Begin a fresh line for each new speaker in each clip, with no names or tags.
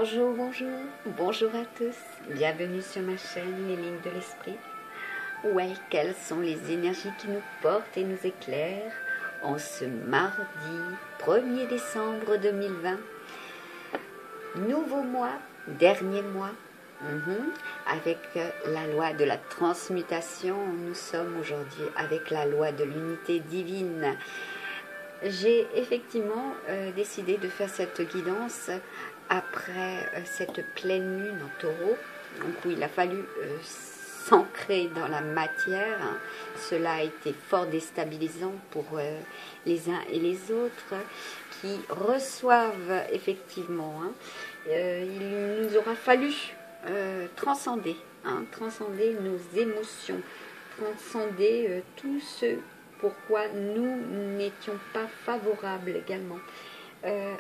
Bonjour, bonjour, bonjour à tous, bienvenue sur ma chaîne Les Lignes de l'Esprit. Ouais, quelles sont les énergies qui nous portent et nous éclairent en ce mardi 1er décembre 2020. Nouveau mois, dernier mois, avec la loi de la transmutation, nous sommes aujourd'hui avec la loi de l'unité divine. J'ai effectivement décidé de faire cette guidance après cette pleine lune en taureau, donc où il a fallu s'ancrer dans la matière. Cela a été fort déstabilisant pour les uns et les autres qui reçoivent effectivement. Il nous aura fallu transcender nos émotions, transcender tout ce pourquoi nous n'étions pas favorables également.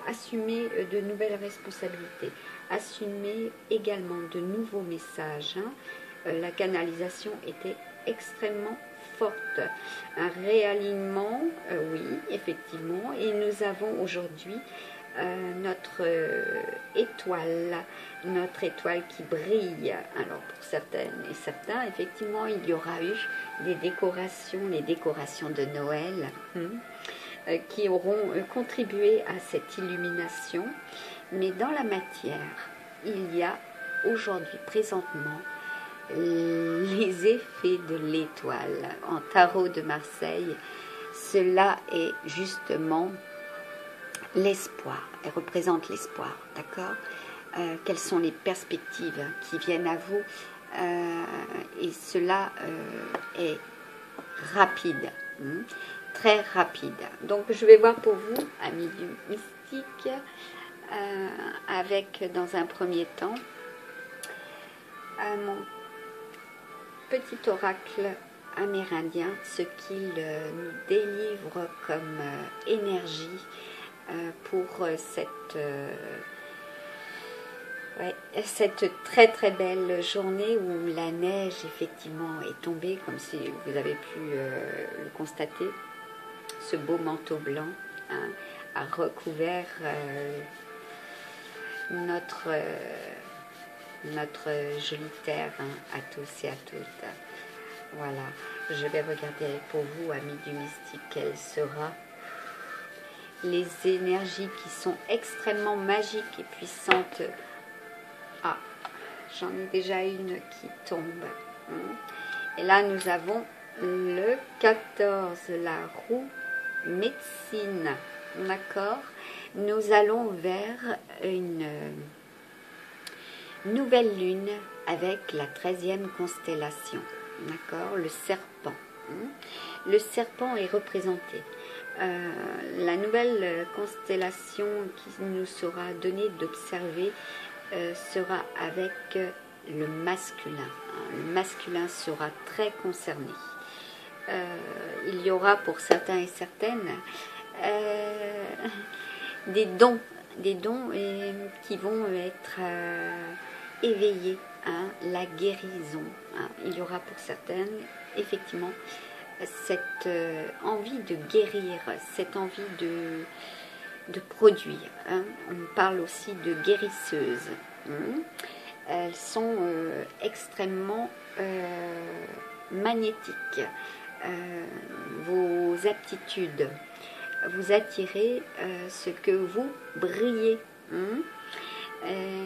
Assumer de nouvelles responsabilités, assumer également de nouveaux messages. La canalisation était extrêmement forte. Un réalignement, oui, effectivement, et nous avons aujourd'hui notre étoile qui brille. Alors pour certaines et certains, effectivement, il y aura eu des décorations, les décorations de Noël, qui auront contribué à cette illumination. Mais dans la matière, il y a aujourd'hui, présentement, les effets de l'étoile. En tarot de Marseille, cela est justement l'espoir. Elle représente l'espoir, d'accord? Quelles sont les perspectives qui viennent à vous? Et cela est rapide. Très rapide. Donc je vais voir pour vous, amis du mystique, avec dans un premier temps mon petit oracle amérindien, ce qu'il nous délivre comme énergie pour cette très très belle journée où la neige effectivement est tombée, comme si vous avez pu le constater. Ce beau manteau blanc a recouvert notre jolie terre à tous et à toutes. Voilà, je vais regarder pour vous, amis du mystique, quelle sera les énergies qui sont extrêmement magiques et puissantes. Ah, j'en ai déjà une qui tombe. Et là, nous avons le 14, la roue médecine. D'accord? Nous allons vers une nouvelle lune avec la 13e constellation. D'accord? Le serpent. Le serpent est représenté. La nouvelle constellation qui nous sera donnée d'observer sera avec le masculin. Le masculin sera très concerné. Il y aura pour certains et certaines des dons qui vont être éveillés, la guérison. Il y aura pour certaines effectivement cette envie de guérir, cette envie de produire. On parle aussi de guérisseuses. Elles sont extrêmement magnétiques. Vos aptitudes, vous attirez ce que vous brillez.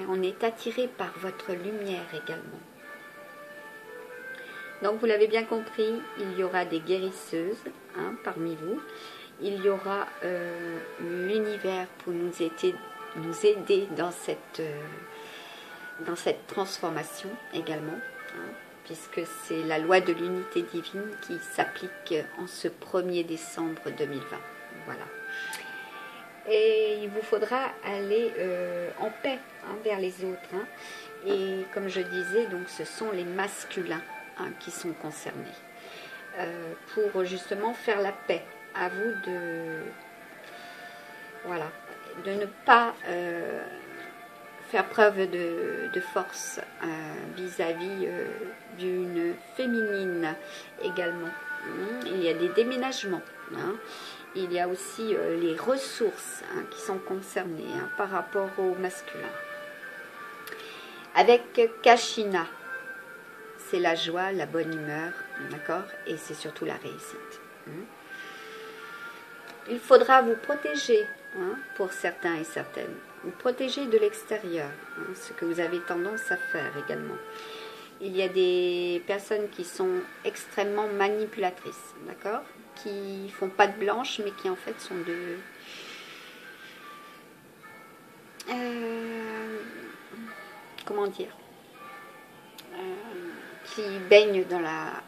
On est attiré par votre lumière également. Donc vous l'avez bien compris, il y aura des guérisseuses parmi vous. Il y aura l'univers pour nous aider dans cette transformation également, puisque c'est la loi de l'unité divine qui s'applique en ce 1er décembre 2020. Voilà. Et il vous faudra aller en paix vers les autres. Et comme je disais, donc ce sont les masculins qui sont concernés. Pour justement faire la paix. À vous de ne pas faire preuve de force vis-à-vis d'une féminine également. Il y a des déménagements. Il y a aussi les ressources qui sont concernées par rapport au masculin. Avec Kashina, c'est la joie, la bonne humeur, d'accord? Et c'est surtout la réussite. Il faudra vous protéger, hein, pour certains et certaines. Vous protéger de l'extérieur, hein, ce que vous avez tendance à faire également. Il y a des personnes qui sont extrêmement manipulatrices, d'accord? Qui font pas de blanche, mais qui en fait sont de... comment dire, qui baignent dans la...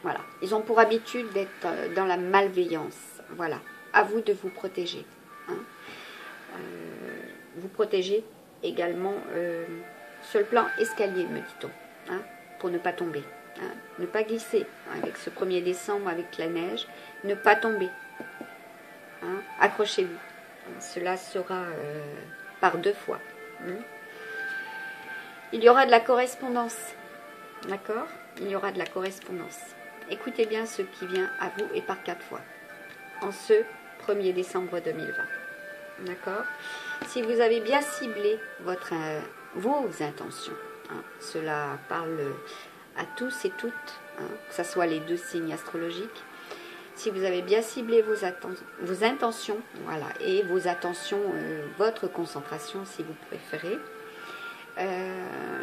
Voilà, ils ont pour habitude d'être dans la malveillance. Voilà, à vous de vous protéger. Hein. Vous protéger également sur le plan escalier, me dit-on, hein, pour ne pas tomber. Hein, ne pas glisser, hein, avec ce 1er décembre, avec la neige, ne pas tomber. Hein, accrochez-vous. Cela sera par 2 fois. Hein. Il y aura de la correspondance. D'accord? Il y aura de la correspondance. Écoutez bien ce qui vient à vous et par 4 fois. En ce 1er décembre 2020. D'accord? Si vous avez bien ciblé vos intentions, hein, cela parle à tous et toutes, hein, que ce soit les 2 signes astrologiques. Si vous avez bien ciblé vos intentions, voilà, et vos attentions, votre concentration si vous préférez,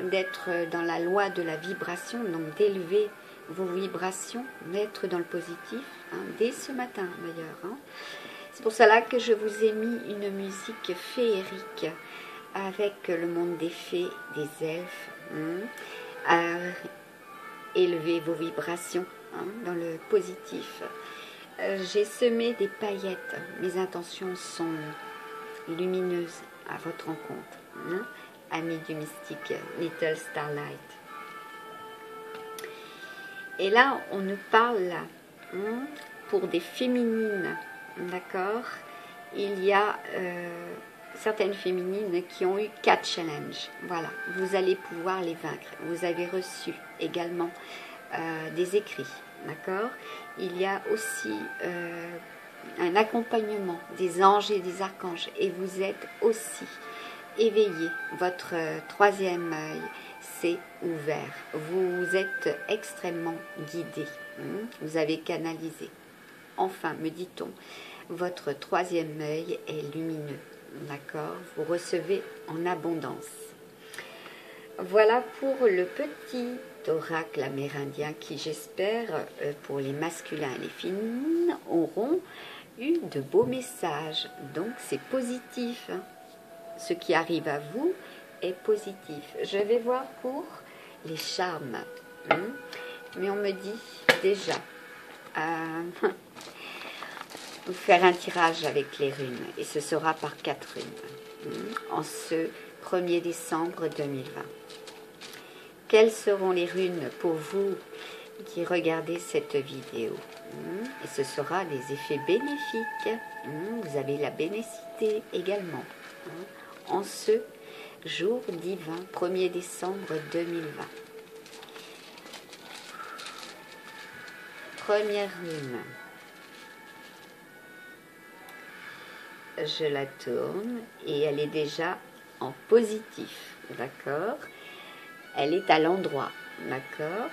d'être dans la loi de la vibration, donc d'élever vos vibrations, d'être dans le positif, hein, dès ce matin d'ailleurs. Hein. C'est pour cela que je vous ai mis une musique féerique avec le monde des fées, des elfes, hein, à élever vos vibrations, hein, dans le positif. J'ai semé des paillettes, mes intentions sont lumineuses à votre rencontre, hein, amis du mystique, Little Starlight. Et là, on nous parle, hein, pour des féminines, d'accord? Il y a certaines féminines qui ont eu 4 challenges. Voilà, vous allez pouvoir les vaincre. Vous avez reçu également des écrits, d'accord? Il y a aussi un accompagnement des anges et des archanges. Et vous êtes aussi éveillé. Votre 3e œil s'est ouvert. Vous êtes extrêmement guidé. Vous avez canalisé. Enfin, me dit-on, votre 3e œil est lumineux. D'accord? Vous recevez en abondance. Voilà pour le petit oracle amérindien qui, j'espère, pour les masculins et les féminines, auront eu de beaux messages. Donc, c'est positif. Hein. Ce qui arrive à vous est positif. Je vais voir pour les charmes. Hein. Mais on me dit déjà... vous faire un tirage avec les runes. Et ce sera par 4 runes. En ce 1er décembre 2020. Quelles seront les runes pour vous qui regardez cette vidéo? Et ce sera des effets bénéfiques. Vous avez la bénécité également. En ce jour divin, 1er décembre 2020. Première rune. Je la tourne et elle est déjà en positif, d'accord? Elle est à l'endroit, d'accord?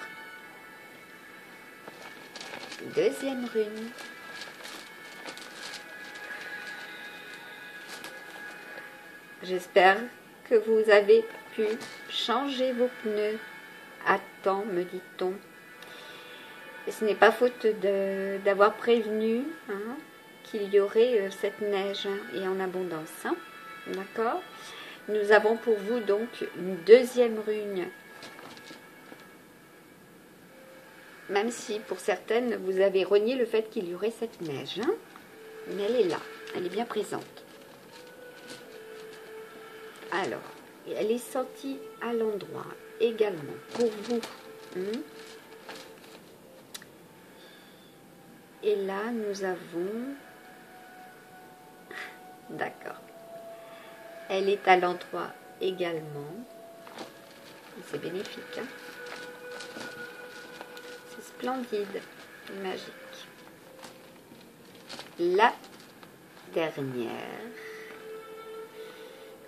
2e rune. J'espère que vous avez pu changer vos pneus à temps, me dit-on. Et ce n'est pas faute d'avoir prévenu, hein, qu'il y aurait cette neige, hein, et en abondance. Hein, d'accord? Nous avons pour vous donc une 2e rune. Même si pour certaines, vous avez renié le fait qu'il y aurait cette neige. Hein, mais elle est là, elle est bien présente. Alors, elle est sortie à l'endroit également pour vous. Hein. Et là, nous avons... D'accord. Elle est à l'endroit également. C'est bénéfique. Hein, c'est splendide. Magique. La dernière.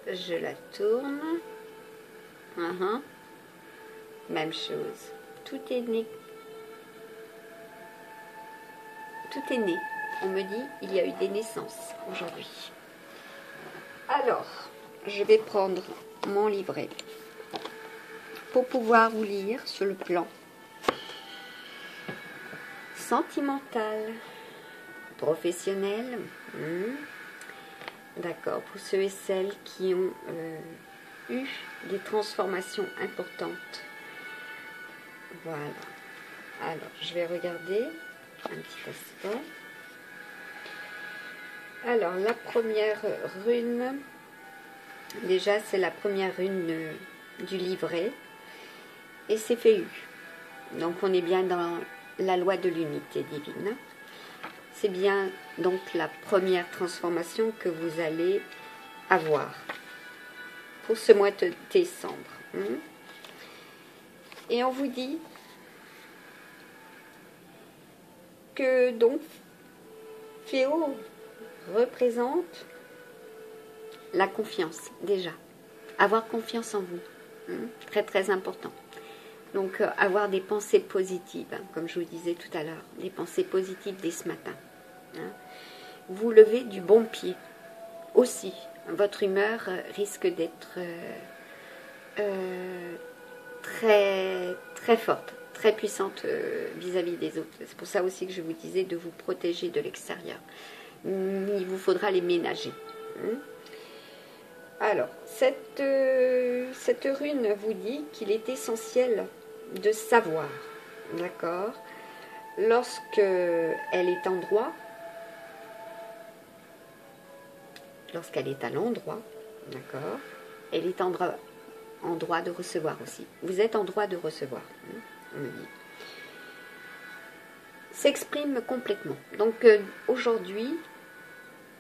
Je la tourne. Uhum. Même chose. Tout est né. Tout est né. On me dit, il y a eu des naissances aujourd'hui. Alors, je vais prendre mon livret pour pouvoir vous lire sur le plan sentimental, professionnel. D'accord, pour ceux et celles qui ont eu des transformations importantes. Voilà. Alors, je vais regarder un petit instant. Alors, la première rune, déjà, c'est la première rune du livret. Et c'est Féu. Donc, on est bien dans la loi de l'unité divine. C'est bien donc la première transformation que vous allez avoir pour ce mois de décembre. Et on vous dit que donc Féo représente la confiance déjà. Avoir confiance en vous. Très très important. Donc avoir des pensées positives, comme je vous disais tout à l'heure, des pensées positives dès ce matin. Vous levez du bon pied aussi. Votre humeur risque d'être très, très forte, très puissante vis-à-vis des autres. C'est pour ça aussi que je vous disais de vous protéger de l'extérieur. Il vous faudra les ménager. Alors, cette rune vous dit qu'il est essentiel de savoir, d'accord, lorsque elle est en droit, lorsqu'elle est à l'endroit, d'accord, elle est en droit de recevoir aussi. Vous êtes en droit de recevoir, on me dit. S'exprime complètement. Donc aujourd'hui,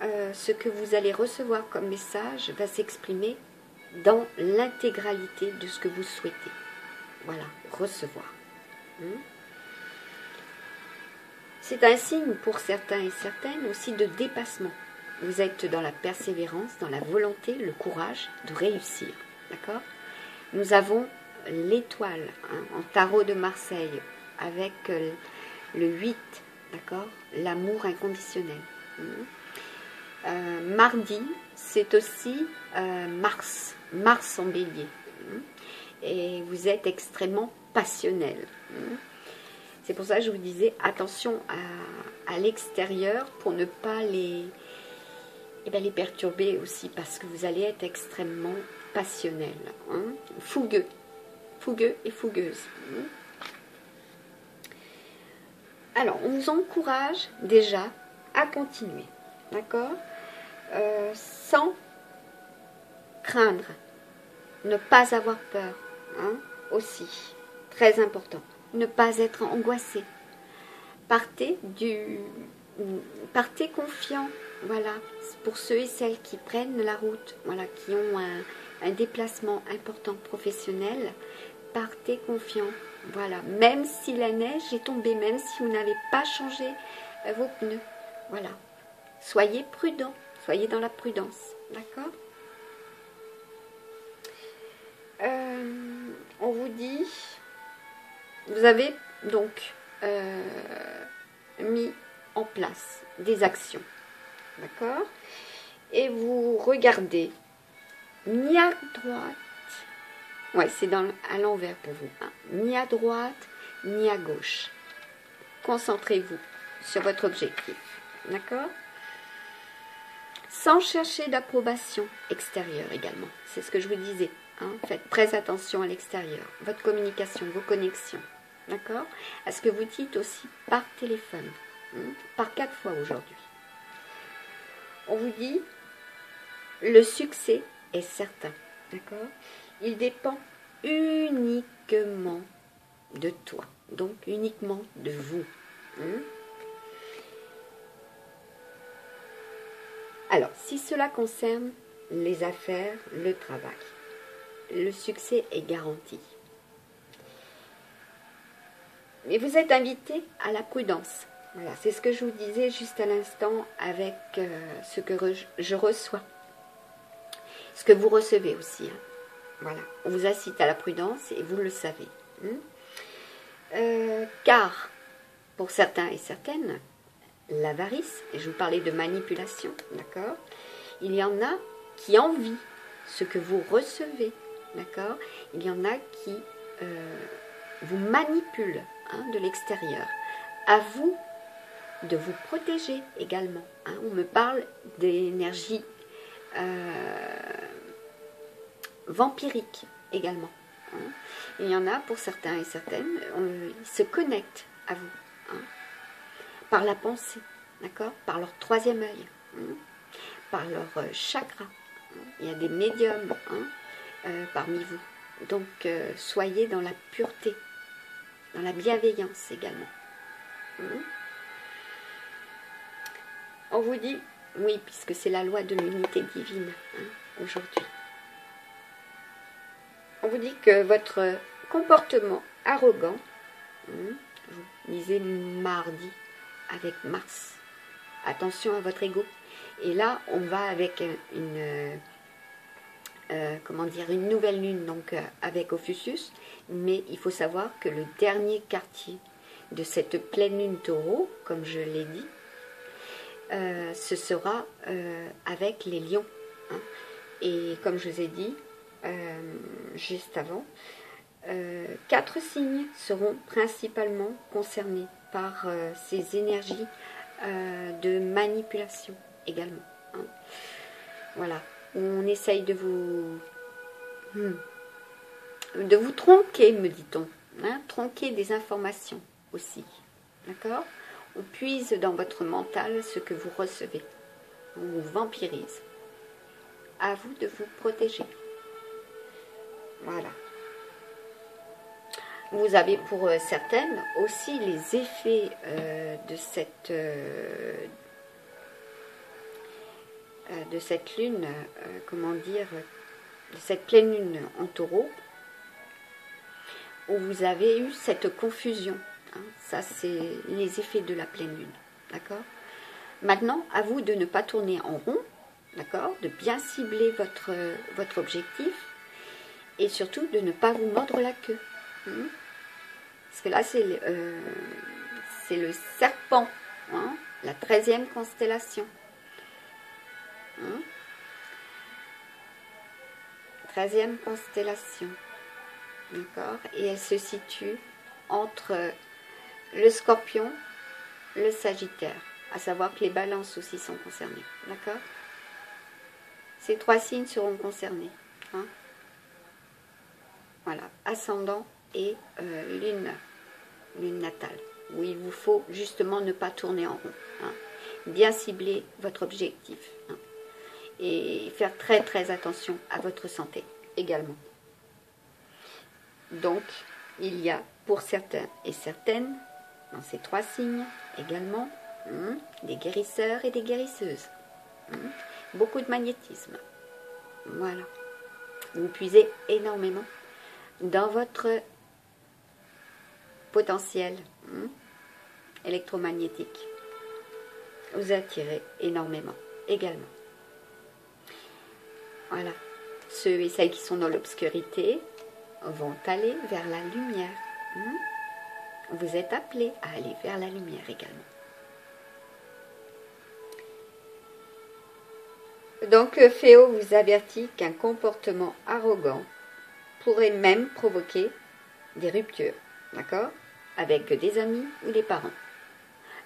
ce que vous allez recevoir comme message va s'exprimer dans l'intégralité de ce que vous souhaitez. Voilà, recevoir. C'est un signe pour certains et certaines aussi de dépassement. Vous êtes dans la persévérance, dans la volonté, le courage de réussir. D'accord ? Nous avons l'étoile en tarot de Marseille avec le 8, d'accord ? L'amour inconditionnel. Mardi, c'est aussi Mars en bélier. Et vous êtes extrêmement passionnel. C'est pour ça que je vous disais attention à l'extérieur pour ne pas les perturber aussi, parce que vous allez être extrêmement passionnel, fougueux et fougueuse. Alors, on vous encourage déjà à continuer, d'accord, sans craindre, ne pas avoir peur, aussi, très important, ne pas être angoissé. Partez confiant, voilà, pour ceux et celles qui prennent la route, voilà, qui ont un déplacement important professionnel, partez confiant, voilà, même si la neige est tombée, même si vous n'avez pas changé vos pneus, voilà, soyez prudents, soyez dans la prudence, d'accord. On vous dit, vous avez donc mis en place des actions, d'accord, et vous regardez ni à droite, ouais, c'est à l'envers pour vous, ni à droite ni à gauche. Concentrez-vous sur votre objectif, d'accord, sans chercher d'approbation extérieure également. C'est ce que je vous disais, faites très attention à l'extérieur, votre communication, vos connexions, d'accord, à ce que vous dites aussi par téléphone, par 4 fois aujourd'hui. On vous dit, le succès est certain, d'accord, il dépend uniquement de toi, donc uniquement de vous. Alors, si cela concerne les affaires, le travail, le succès est garanti. Mais vous êtes invité à la prudence. Voilà, c'est ce que je vous disais juste à l'instant avec ce que je reçois. Ce que vous recevez aussi. Voilà, on vous incite à la prudence et vous le savez. Car, pour certains et certaines, l'avarice, et je vous parlais de manipulation, d'accord? Il y en a qui envient ce que vous recevez, d'accord? Il y en a qui vous manipulent de l'extérieur. À vous de vous protéger également. On me parle d'énergie vampirique également. Il y en a pour certains et certaines, ils se connectent à vous par la pensée, d'accord, par leur troisième œil, par leur chakra. Il y a des médiums parmi vous. Donc soyez dans la pureté, dans la bienveillance également. On vous dit, oui, puisque c'est la loi de l'unité divine aujourd'hui. On vous dit que votre comportement arrogant, vous lisez mardi avec Mars, attention à votre ego. Et là, on va avec une nouvelle lune, donc avec Ophiuchus, mais il faut savoir que le dernier quartier de cette pleine lune taureau, comme je l'ai dit, ce sera avec les lions. Et comme je vous ai dit juste avant, 4 signes seront principalement concernés par ces énergies de manipulation également. Voilà, on essaye de vous tronquer, me dit-on, tronquer des informations aussi, d'accord? On puise dans votre mental ce que vous recevez, on vous vampirise. À vous de vous protéger. Voilà. Vous avez pour certaines aussi les effets de cette lune, de cette pleine lune en taureau, où vous avez eu cette confusion. Ça, c'est les effets de la pleine lune. D'accord? Maintenant, à vous de ne pas tourner en rond, d'accord? De bien cibler votre objectif et surtout de ne pas vous mordre la queue. Parce que là, c'est le serpent, la 13e constellation. 13e constellation. D'accord? Et elle se situe entre le Scorpion, le Sagittaire. À savoir que les balances aussi sont concernées. D'accord? Ces 3 signes seront concernés. Voilà. Ascendant et lune natale. Où il vous faut justement ne pas tourner en rond. Bien cibler votre objectif. Et faire très très attention à votre santé également. Donc, il y a pour certains et certaines, dans ces 3 signes également, des guérisseurs et des guérisseuses. Beaucoup de magnétisme. Voilà. Vous puisez énormément dans votre potentiel électromagnétique. Vous attirez énormément également. Voilà. Ceux et celles qui sont dans l'obscurité vont aller vers la lumière. Vous êtes appelés à aller vers la lumière également. Donc, Féo vous avertit qu'un comportement arrogant pourrait même provoquer des ruptures, d'accord, avec des amis ou des parents.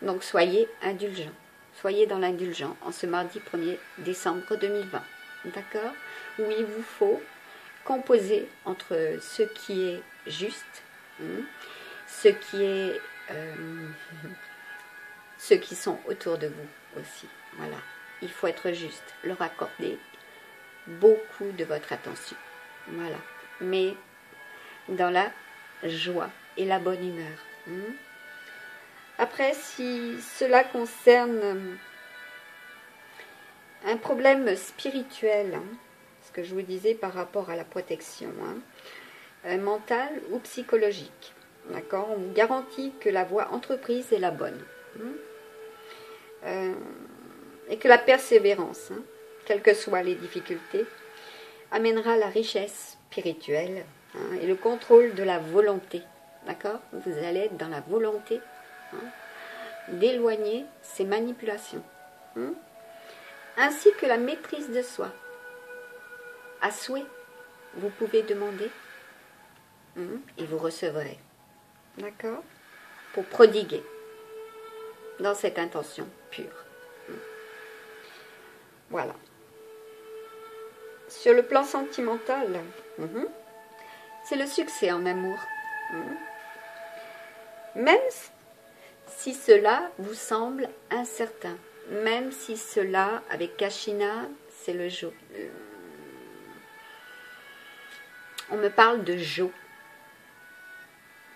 Donc, soyez indulgents. Soyez dans l'indulgent en ce mardi 1er décembre 2020. D'accord? Où il vous faut composer entre ce qui est juste, ceux qui sont autour de vous aussi. Voilà. Il faut être juste, leur accorder beaucoup de votre attention. Voilà. Mais dans la joie et la bonne humeur. Après, si cela concerne un problème spirituel, ce que je vous disais par rapport à la protection, mentale ou psychologique, d'accord, on vous garantit que la voie entreprise est la bonne. Et que la persévérance, quelles que soient les difficultés, amènera la richesse spirituelle, hein, et le contrôle de la volonté. D'accord? Vous allez être dans la volonté, hein, d'éloigner ces manipulations, hein, ainsi que la maîtrise de soi. À souhait, vous pouvez demander, hein, et vous recevrez. D'accord? Pour prodiguer dans cette intention pure. Voilà. Sur le plan sentimental, c'est le succès en amour. Même si cela vous semble incertain, même si cela, avec Kashina, c'est le Jo. On me parle de Jo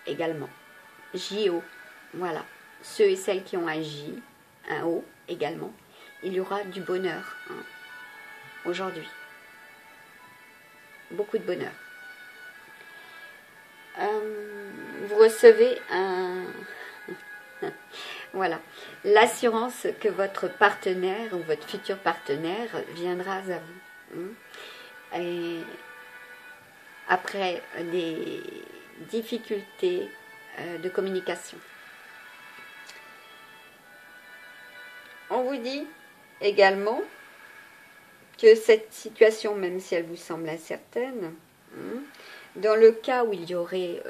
également. J-O, voilà. Ceux et celles qui ont un J, un O également, il y aura du bonheur, hein, aujourd'hui. Beaucoup de bonheur. Vous recevez voilà, l'assurance que votre partenaire ou votre futur partenaire viendra à vous. Et après des difficultés de communication. On vous dit également que cette situation, même si elle vous semble incertaine, dans le cas où il y aurait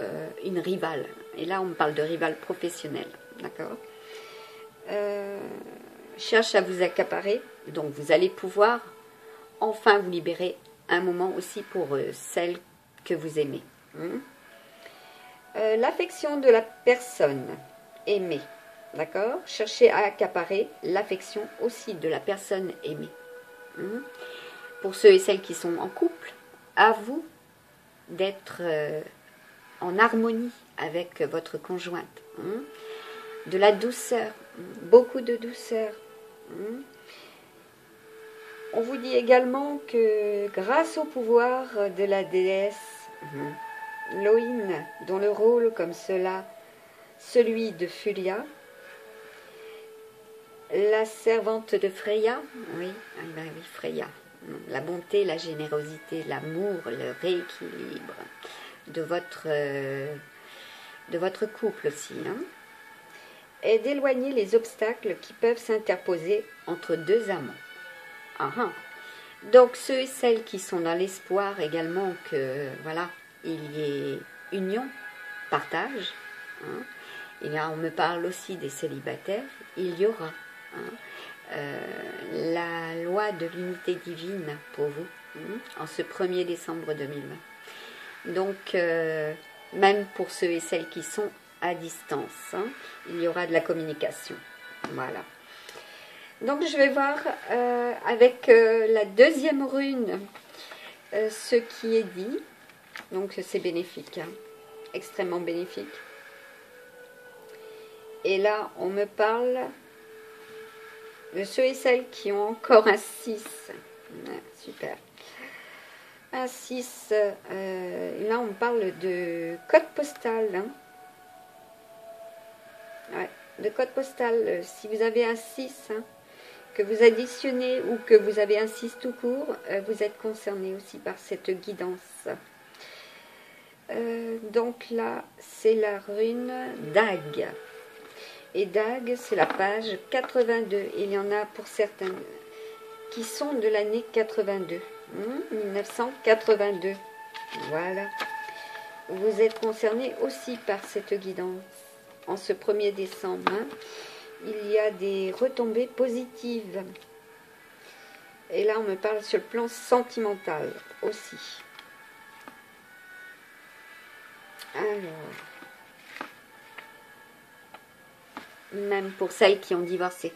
une rivale, et là on parle de rivale professionnelle, d'accord, cherche à vous accaparer, donc vous allez pouvoir enfin vous libérer un moment aussi pour celle que vous aimez. L'affection de la personne aimée, d'accord, cherchez à accaparer l'affection aussi de la personne aimée. Pour ceux et celles qui sont en couple, à vous d'être en harmonie avec votre conjointe. De la douceur, beaucoup de douceur. On vous dit également que grâce au pouvoir de la déesse Loïne, dont le rôle comme cela, celui de Fulia, la servante de Freya, oui, Freya, la bonté, la générosité, l'amour, le rééquilibre de votre couple aussi, hein, et d'éloigner les obstacles qui peuvent s'interposer entre deux amants. Donc ceux et celles qui sont dans l'espoir également que voilà, il y ait union, partage, hein, et là on me parle aussi des célibataires, il y aura la loi de l'unité divine pour vous, en ce 1er décembre 2020. Donc, même pour ceux et celles qui sont à distance, il y aura de la communication. Voilà. Donc, je vais voir avec la deuxième rune ce qui est dit. Donc, c'est bénéfique, extrêmement bénéfique. Et là, on me parle de ceux et celles qui ont encore un 6. Super. Un 6. Là, on parle de code postal. Ouais, de code postal. Si vous avez un 6, que vous additionnez ou que vous avez un 6 tout court, vous êtes concerné aussi par cette guidance. Donc là, c'est la rune Dag. Et Dag, c'est la page 82. Il y en a pour certains qui sont de l'année 82. 1982. Voilà. Vous êtes concernés aussi par cette guidance. En ce 1er décembre, il y a des retombées positives. Et là, on me parle sur le plan sentimental aussi. Alors... même pour celles qui ont divorcé,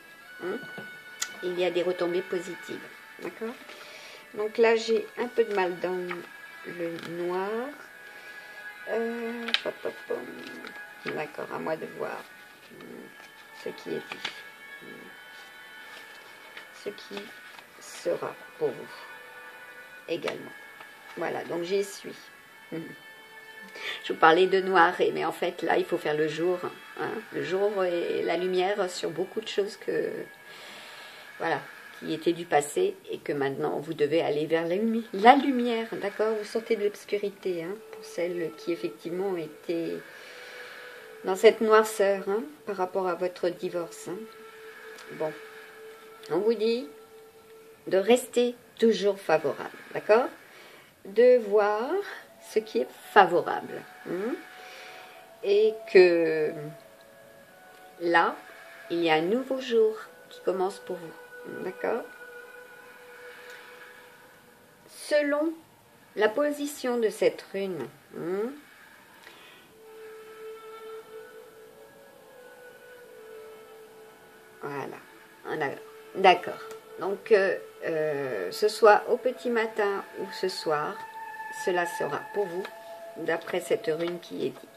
il y a des retombées positives, d'accord. Donc là j'ai un peu de mal dans le noir, d'accord, à moi de voir ce qui est dit, ce qui sera pour vous également. Voilà, donc j'y suis. Je vous parlais de noir, mais en fait là il faut faire le jour, le jour et la lumière sur beaucoup de choses que voilà, qui était du passé et que maintenant vous devez aller vers la lumière, d'accord? Vous sortez de l'obscurité, hein, pour celles qui effectivement étaient dans cette noirceur, hein, par rapport à votre divorce. Hein. Bon, on vous dit de rester toujours favorable, d'accord? De voir ce qui est favorable. Hein, et que là, il y a un nouveau jour qui commence pour vous, d'accord? Selon la position de cette rune, hein, voilà, d'accord. Donc, ce soit au petit matin ou ce soir, cela sera pour vous, d'après cette rune qui est dit.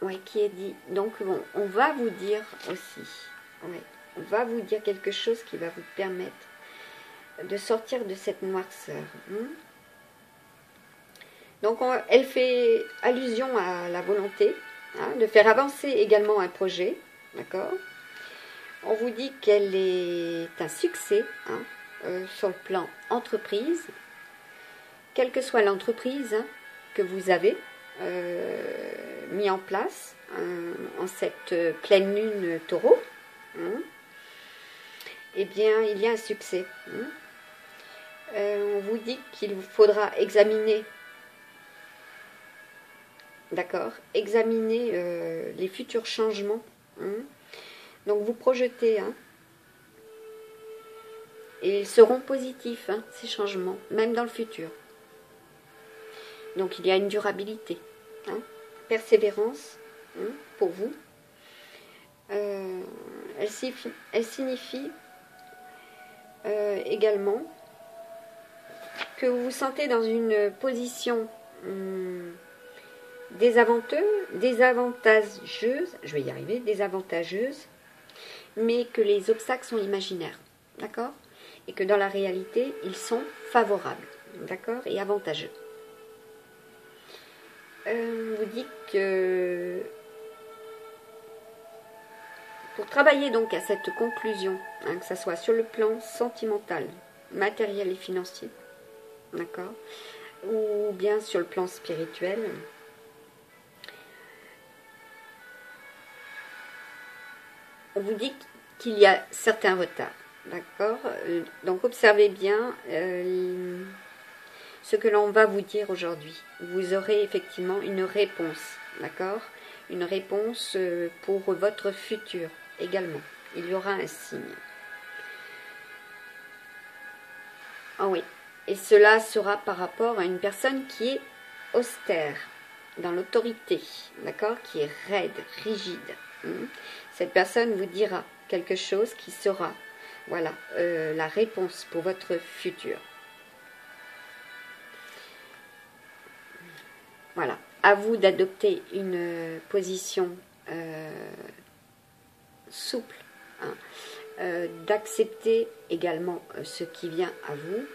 Oui, qui est dit. Donc, bon, on va vous dire aussi, ouais, on va vous dire quelque chose qui va vous permettre de sortir de cette noirceur. Hein. Donc, elle fait allusion à la volonté, hein, de faire avancer également un projet, d'accord? On vous dit qu'elle est un succès, hein, sur le plan entreprise, quelle que soit l'entreprise, hein, que vous avez mis en place en cette pleine lune taureau, hein, eh bien, il y a un succès. Hein. On vous dit qu'il vous faudra examiner, d'accord, examiner les futurs changements. Hein. Donc, vous projetez, hein, et ils seront positifs, hein, ces changements, même dans le futur. Donc, il y a une durabilité, hein, persévérance, hein, pour vous. Elle signifie également que vous vous sentez dans une position désavantageuse, je vais y arriver, désavantageuse, mais que les obstacles sont imaginaires, d'accord? Et que dans la réalité, ils sont favorables, d'accord? Et avantageux. On vous dit que pour travailler donc à cette conclusion, hein, que ce soit sur le plan sentimental, matériel et financier, d'accord, ou bien sur le plan spirituel, on vous dit qu'il y a certains retards, d'accord? Donc observez bien ce que l'on va vous dire aujourd'hui. Vous aurez effectivement une réponse, d'accord? Une réponse pour votre futur également. Il y aura un signe. Ah oui, et cela sera par rapport à une personne qui est austère, dans l'autorité, d'accord? Qui est raide, rigide. Cette personne vous dira quelque chose qui sera, voilà, la réponse pour votre futur. Voilà, à vous d'adopter une position souple, hein, d'accepter également ce qui vient à vous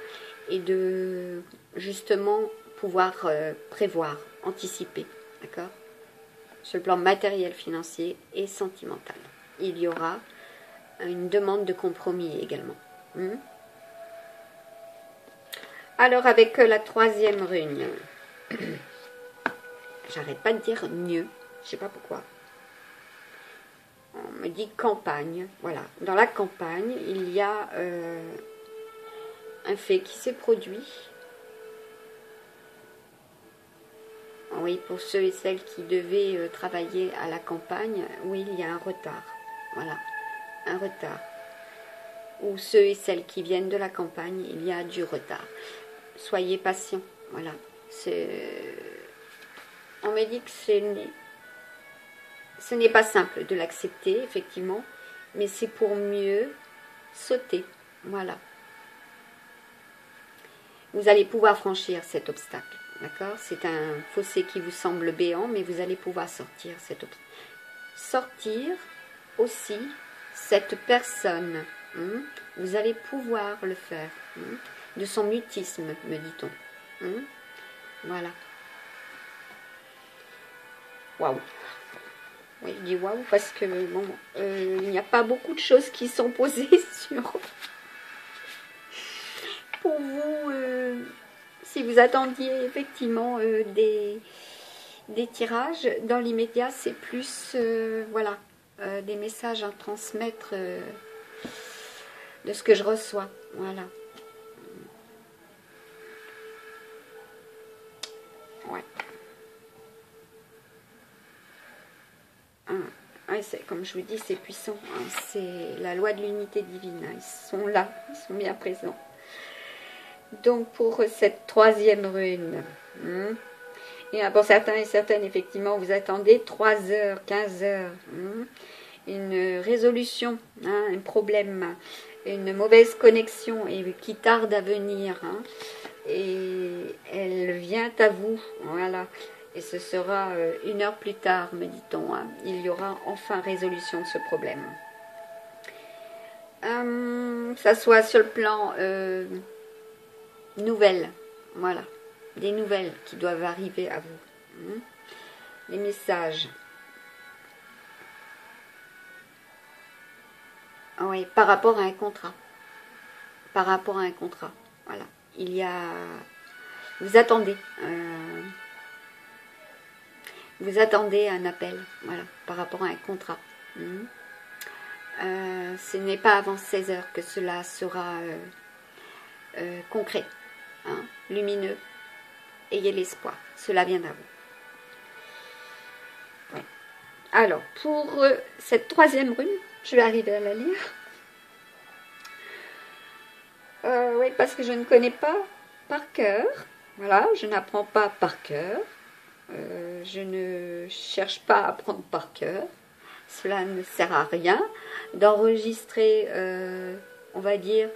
et de justement pouvoir prévoir, anticiper, d'accord? Sur le plan matériel, financier et sentimental. Il y aura une demande de compromis également. Alors avec la troisième rune, j'arrête pas de dire mieux, je sais pas pourquoi. On me dit campagne, voilà. Dans la campagne, il y a un fait qui s'est produit. Oui, pour ceux et celles qui devaient travailler à la campagne, oui, il y a un retard. Voilà, un retard. Ou ceux et celles qui viennent de la campagne, il y a du retard. Soyez patients, voilà. On me dit que ce n'est pas simple de l'accepter, effectivement, mais c'est pour mieux sauter, voilà. Vous allez pouvoir franchir cet obstacle, d'accord? C'est un fossé qui vous semble béant, mais vous allez pouvoir sortir cet obstacle. Sortir aussi cette personne, vous allez pouvoir le faire, de son mutisme, me dit-on. Voilà. Waouh. Oui, je dis waouh parce que bon, il n'y a pas beaucoup de choses qui sont posées sur pour vous. Si vous attendiez effectivement des tirages, dans l'immédiat, c'est plus voilà, des messages à transmettre de ce que je reçois. Voilà. Ouais. Ouais, comme je vous dis, c'est puissant. Hein. C'est la loi de l'unité divine. Hein. Ils sont là, ils sont bien présents. Donc pour cette troisième rune, et pour certains et certaines, effectivement, vous attendez 3 heures, 15 heures, une résolution, un problème, une mauvaise connexion et qui tarde à venir. Et elle vient à vous, voilà. Et ce sera 1 heure plus tard, me dit-on. Il y aura enfin résolution de ce problème. Ça soit sur le plan nouvelles, voilà. Des nouvelles qui doivent arriver à vous. Les messages. Oui, par rapport à un contrat. Par rapport à un contrat. Voilà. Il y a... Vous attendez un appel, voilà, par rapport à un contrat. Ce n'est pas avant 16 heures que cela sera concret, lumineux. Ayez l'espoir, cela viendra à vous. Ouais. Alors, pour cette troisième rune, je vais arriver à la lire. Oui, parce que je ne connais pas par cœur. Voilà, je n'apprends pas par cœur. Je ne cherche pas à apprendre par cœur. Cela ne sert à rien d'enregistrer, on va dire,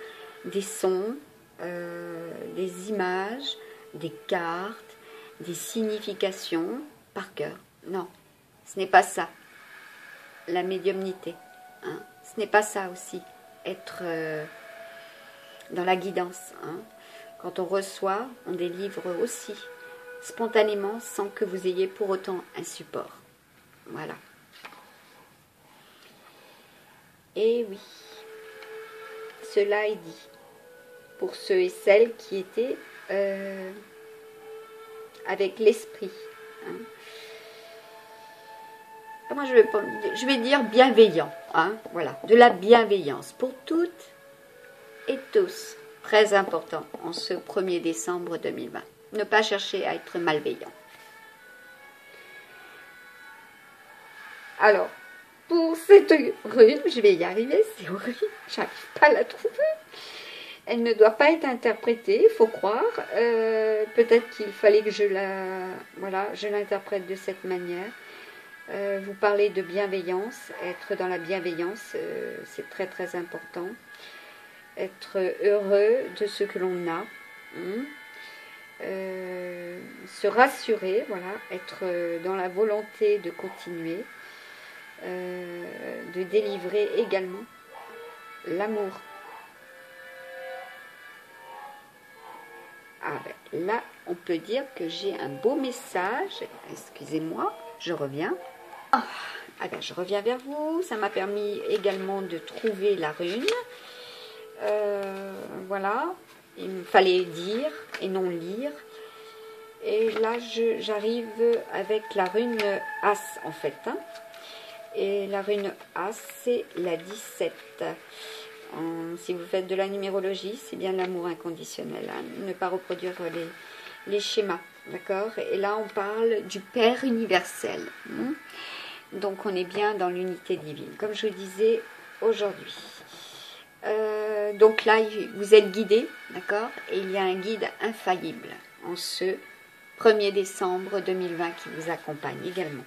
des sons, des images, des cartes, des significations par cœur. Non, ce n'est pas ça, la médiumnité. Ce n'est pas ça aussi, être dans la guidance. Quand on reçoit, on délivre aussi, spontanément, sans que vous ayez pour autant un support. Voilà. Et oui, cela est dit pour ceux et celles qui étaient avec l'esprit. Moi, je vais dire bienveillant. Voilà, de la bienveillance pour toutes et tous. Très important en ce 1er décembre 2020. Ne pas chercher à être malveillant. Alors, pour cette rune, je vais y arriver, c'est horrible, j'arrive pas à la trouver. Elle ne doit pas être interprétée, il faut croire. Peut-être qu'il fallait que je l'interprète de cette manière. Vous parlez de bienveillance, être dans la bienveillance, c'est très très important. Être heureux de ce que l'on a. Se rassurer, voilà, être dans la volonté de continuer. De délivrer également l'amour. Là, on peut dire que j'ai un beau message. Excusez-moi, je reviens. Je reviens vers vous. Ça m'a permis également de trouver la rune. Voilà. Il me fallait dire et non lire. Et là, j'arrive avec la rune As, en fait. Et la rune As, c'est la 17. Si vous faites de la numérologie, c'est bien l'amour inconditionnel. Ne pas reproduire les schémas. D'accord? Et là, on parle du Père universel. Donc, on est bien dans l'unité divine. Comme je vous disais aujourd'hui. Donc là, vous êtes guidé. D'accord? Et il y a un guide infaillible en ce 1er décembre 2020 qui vous accompagne également.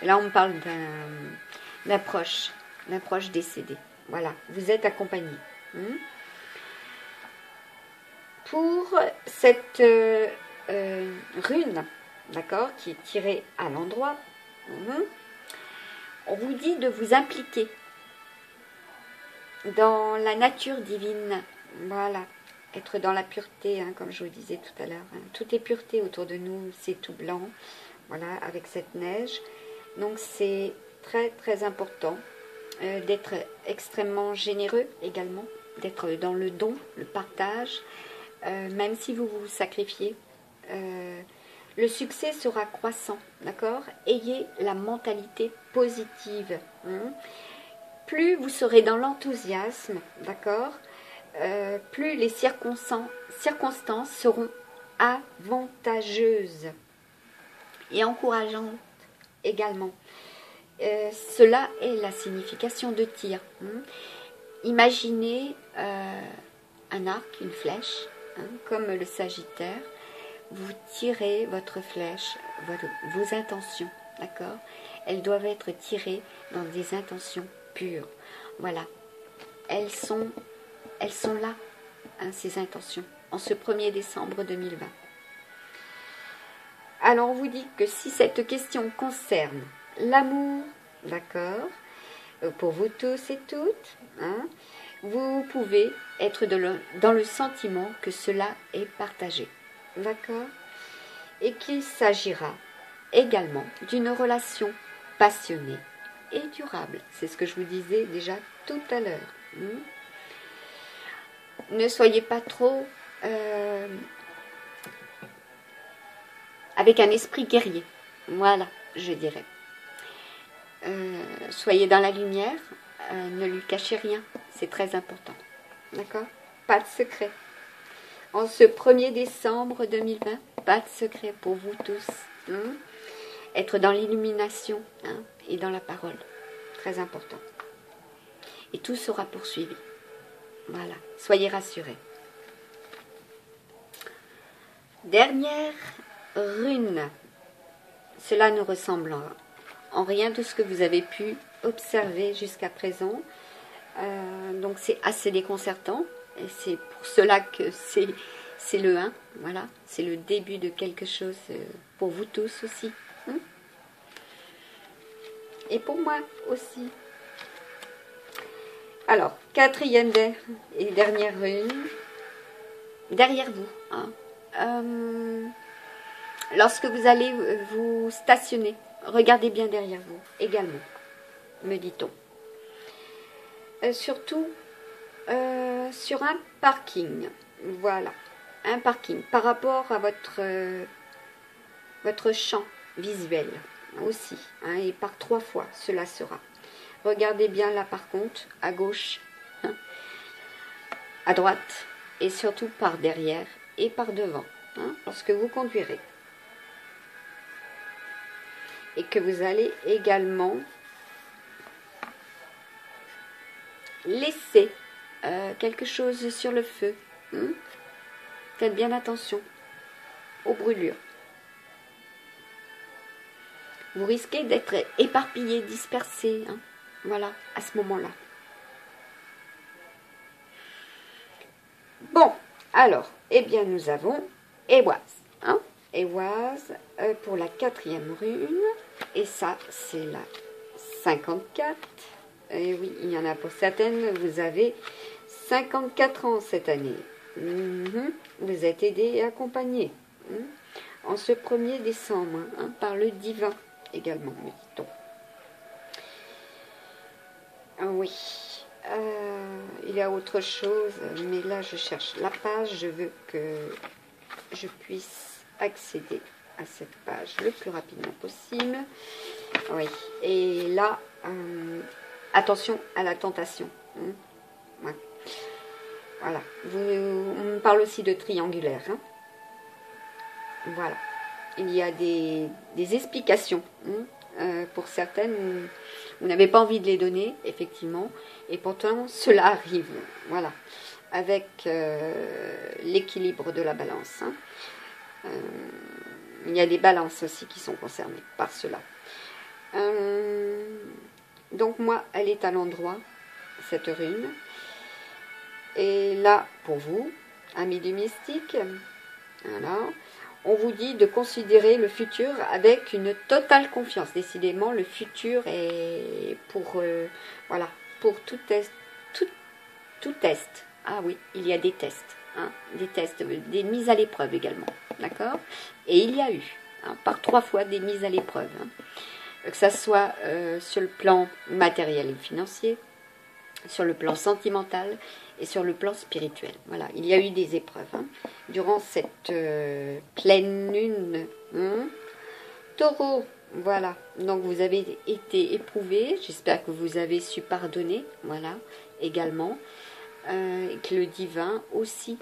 Là, on parle d'un proche décédé. Voilà, vous êtes accompagné. Pour cette rune, d'accord, qui est tirée à l'endroit, on vous dit de vous impliquer dans la nature divine. Voilà, être dans la pureté, comme je vous disais tout à l'heure. Tout est pureté autour de nous, c'est tout blanc. Voilà, avec cette neige. Donc c'est très très important d'être extrêmement généreux également, d'être dans le don, le partage, même si vous vous sacrifiez. Le succès sera croissant, d'accord? Ayez la mentalité positive. Plus vous serez dans l'enthousiasme, d'accord? Plus les circonstances seront avantageuses et encourageantes également. Cela est la signification de tir. Imaginez un arc, une flèche, comme le Sagittaire. Vous tirez votre flèche, vos intentions, d'accord? Elles doivent être tirées dans des intentions pures. Voilà, elles sont là, ces intentions, en ce 1er décembre 2020. Alors on vous dit que si cette question concerne l'amour, d'accord, pour vous tous et toutes, vous pouvez être dans le sentiment que cela est partagé, d'accord, et qu'il s'agira également d'une relation passionnée et durable. C'est ce que je vous disais déjà tout à l'heure. Ne soyez pas trop avec un esprit guerrier. Voilà, je dirais. Soyez dans la lumière, ne lui cachez rien, c'est très important. D'accord? Pas de secret. En ce 1er décembre 2020, pas de secret pour vous tous. Être dans l'illumination et dans la parole. Très important. Et tout sera poursuivi. Voilà, soyez rassurés. Dernière rune. Cela ne ressemble en rien de ce que vous avez pu observer jusqu'à présent. Donc c'est assez déconcertant. Et c'est pour cela que c'est le 1. Voilà, c'est le début de quelque chose pour vous tous aussi. Et pour moi aussi. Alors, 4e et dernière rune. Derrière vous. Lorsque vous allez vous stationner, regardez bien derrière vous également, me dit-on. Surtout sur un parking. Voilà, un parking par rapport à votre champ visuel aussi. Et par 3 fois, cela sera. Regardez bien là par contre, à gauche, à droite, et surtout par derrière et par devant, lorsque vous conduirez. Et que vous allez également laisser quelque chose sur le feu. Faites bien attention aux brûlures. Vous risquez d'être éparpillé, dispersé. Voilà, à ce moment-là. Bon, alors, eh bien, nous avons Éoise. Éoise pour la 4e rune. Et ça, c'est la 54. Et oui, il y en a pour certaines. Vous avez 54 ans cette année. Vous êtes aidé et accompagné. En ce 1er décembre, par le divin également, me dit-on. Oui. Il y a autre chose, mais là je cherche la page, je veux que je puisse accéder à cette page le plus rapidement possible. Oui, et là, attention à la tentation. Ouais. Voilà, on me parle aussi de triangulaire. Voilà, il y a des explications pour certaines. Vous n'avez pas envie de les donner, effectivement, et pourtant cela arrive, voilà, avec l'équilibre de la balance. Il y a des balances aussi qui sont concernées par cela. Donc moi, elle est à l'endroit, cette rune. Et là, pour vous, amis du mystique, voilà, on vous dit de considérer le futur avec une totale confiance. Décidément, le futur est pour, voilà, pour tout test, tout test. Ah oui, il y a des tests, des tests, des mises à l'épreuve également, d'accord? Et il y a eu, par 3 fois, des mises à l'épreuve. que ça soit sur le plan matériel et financier, sur le plan sentimental et sur le plan spirituel. Voilà, il y a eu des épreuves hein, durant cette pleine lune. Taureau, voilà, donc vous avez été éprouvé, j'espère que vous avez su pardonner, voilà, également, et que le divin aussi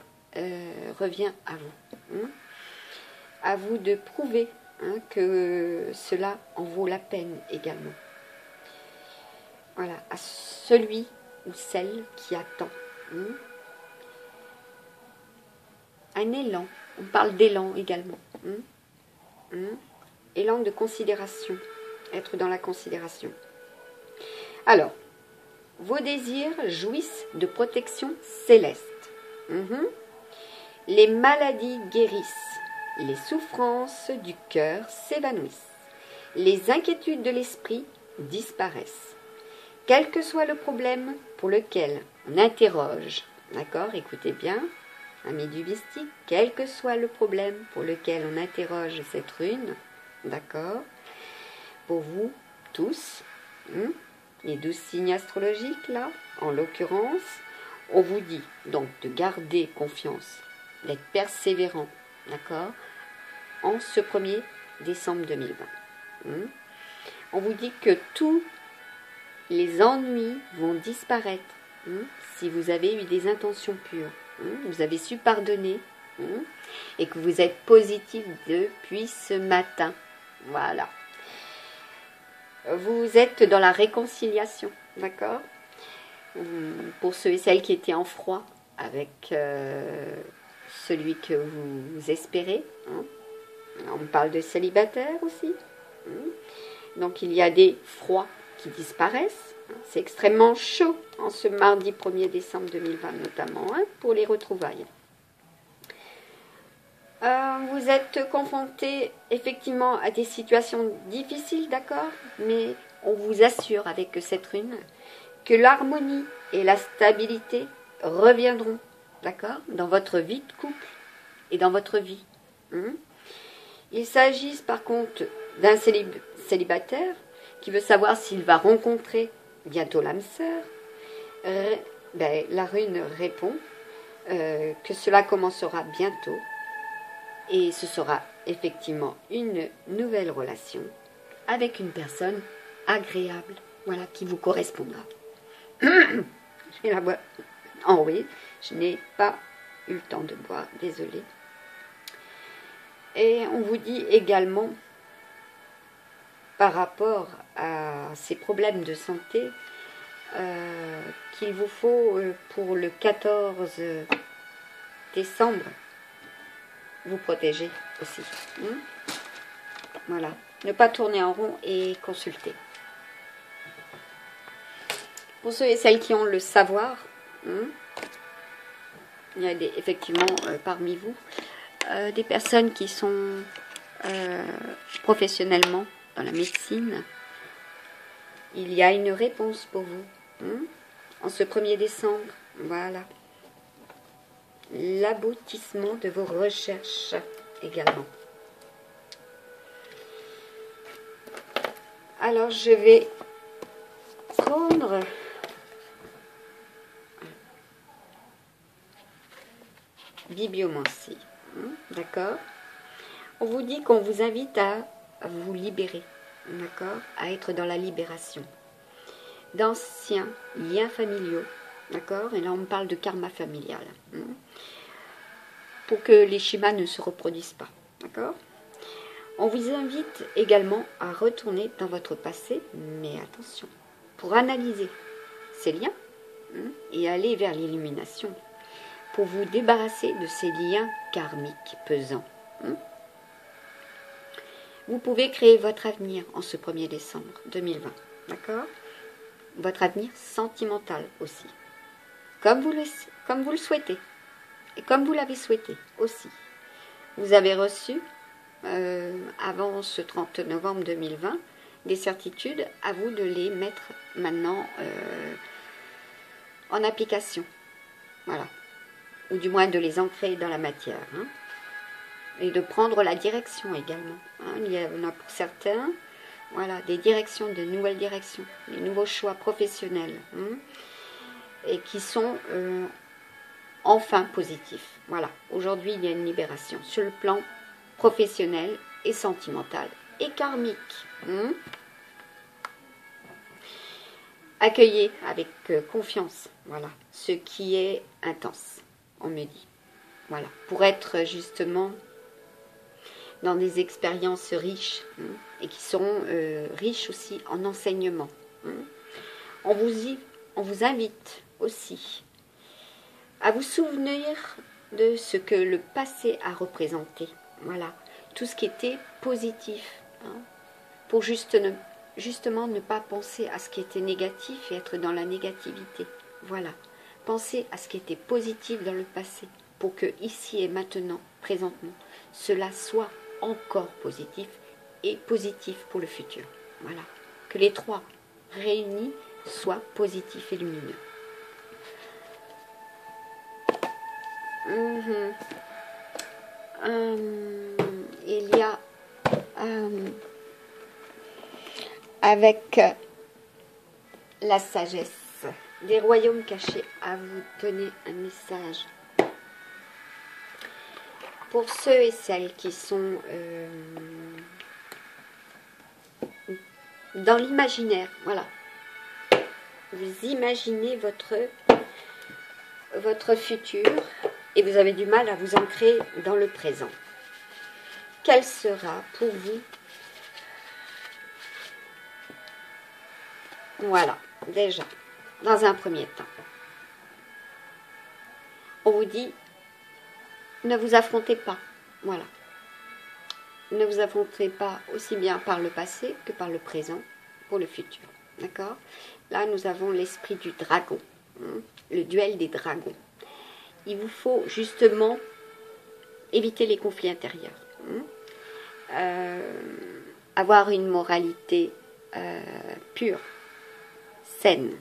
revient à vous. À vous de prouver que cela en vaut la peine également. Voilà, à celui ou celle qui attend. Un élan, on parle d'élan également. Élan de considération, être dans la considération. Alors, vos désirs jouissent de protection céleste. Les maladies guérissent, les souffrances du cœur s'évanouissent, les inquiétudes de l'esprit disparaissent. Quel que soit le problème pour lequel on interroge, d'accord, écoutez bien, amis du mystique, quel que soit le problème pour lequel on interroge cette rune, d'accord, pour vous tous, les 12 signes astrologiques là, en l'occurrence, on vous dit donc de garder confiance, d'être persévérant, d'accord, en ce 1er décembre 2020. On vous dit que tous les ennuis vont disparaître si vous avez eu des intentions pures, vous avez su pardonner et que vous êtes positif depuis ce matin. Voilà. Vous êtes dans la réconciliation, d'accord? Pour ceux et celles qui étaient en froid avec celui que vous espérez. On parle de célibataire aussi. Donc il y a des froids qui disparaissent. C'est extrêmement chaud en ce mardi 1er décembre 2020 notamment pour les retrouvailles. Vous êtes confronté effectivement à des situations difficiles, d'accord? Mais on vous assure avec cette rune que l'harmonie et la stabilité reviendront, d'accord? Dans votre vie de couple et dans votre vie. Il s'agit par contre d'un célibataire qui veut savoir s'il va rencontrer bientôt l'âme sœur. La rune répond que cela commencera bientôt et ce sera effectivement une nouvelle relation avec une personne agréable, voilà, qui vous correspondra. Je vais la boire. Oh oui, je n'ai pas eu le temps de boire, désolée. Et on vous dit également, par rapport à ces problèmes de santé, qu'il vous faut, pour le 14 décembre, vous protéger aussi. Voilà. Ne pas tourner en rond et consulter. Pour ceux et celles qui ont le savoir, il y a effectivement parmi vous des personnes qui sont professionnellement dans la médecine. Il y a une réponse pour vous en ce 1er décembre. Voilà. L'aboutissement de vos recherches également. Alors je vais prendre bibliomancie, d'accord? On vous dit qu'on vous invite à vous libérer, d'accord? À être dans la libération d'anciens liens familiaux, d'accord? Et là on parle de karma familial, pour que les schémas ne se reproduisent pas, d'accord? On vous invite également à retourner dans votre passé, mais attention, pour analyser ces liens et aller vers l'illumination, pour vous débarrasser de ces liens karmiques pesants. Vous pouvez créer votre avenir en ce 1er décembre 2020, d'accord? Votre avenir sentimental aussi, comme vous le souhaitez, et comme vous l'avez souhaité aussi. Vous avez reçu, avant ce 30 novembre 2020, des certitudes, à vous de les mettre maintenant en application. Voilà. Ou du moins de les ancrer dans la matière. Et de prendre la direction également. Il y en a pour certains voilà, des directions, de nouvelles directions, des nouveaux choix professionnels, et qui sont enfin positifs. Voilà, aujourd'hui il y a une libération sur le plan professionnel et sentimental et karmique. Accueillez avec confiance, voilà, ce qui est intense, on me dit. Voilà, pour être justement dans des expériences riches, et qui sont riches aussi en enseignement. On vous invite aussi à vous souvenir de ce que le passé a représenté. Voilà, tout ce qui était positif, pour justement ne pas penser à ce qui était négatif et être dans la négativité. Voilà, pensez à ce qui était positif dans le passé, pour que ici et maintenant, présentement, cela soit encore positif et positif pour le futur. Voilà, que les trois réunis soient positifs et lumineux. Il y a avec la sagesse des royaumes cachés à vous donner un message. Pour ceux et celles qui sont dans l'imaginaire, voilà. Vous imaginez votre futur et vous avez du mal à vous ancrer dans le présent. Quel sera pour vous? Voilà, déjà, dans un premier temps. On vous dit, ne vous affrontez pas, voilà. Ne vous affrontez pas aussi bien par le passé que par le présent pour le futur, d'accord? Là, nous avons l'esprit du dragon, le duel des dragons. Il vous faut justement éviter les conflits intérieurs, avoir une moralité pure, saine,